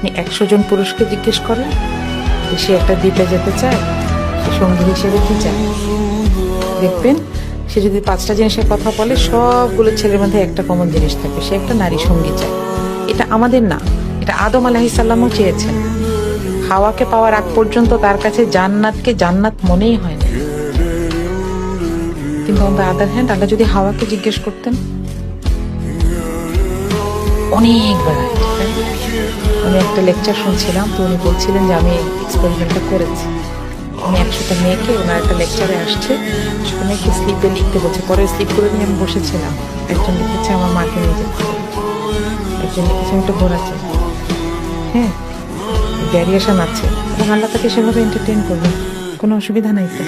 আপনি 100 জন পুরুষকে জিজ্ঞেস করেন যে সে একটা দ্বীপে যেতে চায়, সে সঙ্গী হিসেবে কি চায়, দেখবেন সে যদি 5টা জিনিসের কথা বলে সবগুলো ছেলের মধ্যে একটা কমন জিনিস থাকে, সে একটা নারী সঙ্গী চায়। এটা আমাদের না, এটা আদম আলাইহিস সালামও চেয়েছেন। হাওয়াকে পাওয়ার আগ পর্যন্ত তার কাছে জান্নাতকে জান্নাত মনেই হয় না। কিন্তু অন দ্য আদার হ্যান্ড, আল্লাহ যদি হাওয়াকে জিজ্ঞেস করতেন, অনেকবার আমি একটা লেকচার শুনছিলাম, তো উনি বলছিলেন যে আমি এক্সপেরিমেন্টটা করেছি। উনি 100টা মেয়েকে, ওনার একটা লেকচারে আসছে, 100টা মেয়েকে স্লিপে লিখতে বলছে। পরে স্লিপ করে নিয়ে আমি বসেছিলাম। একজন লিখেছে আমার মাকে নিয়ে যেতে, একজন লিখেছে আমি একটা ঘোরা চাই। হ্যাঁ, ভ্যারিয়েশন আছে এবং আল্লাহ তাকে সেভাবে এন্টারটেইন করবে, কোনো অসুবিধা নাই তো।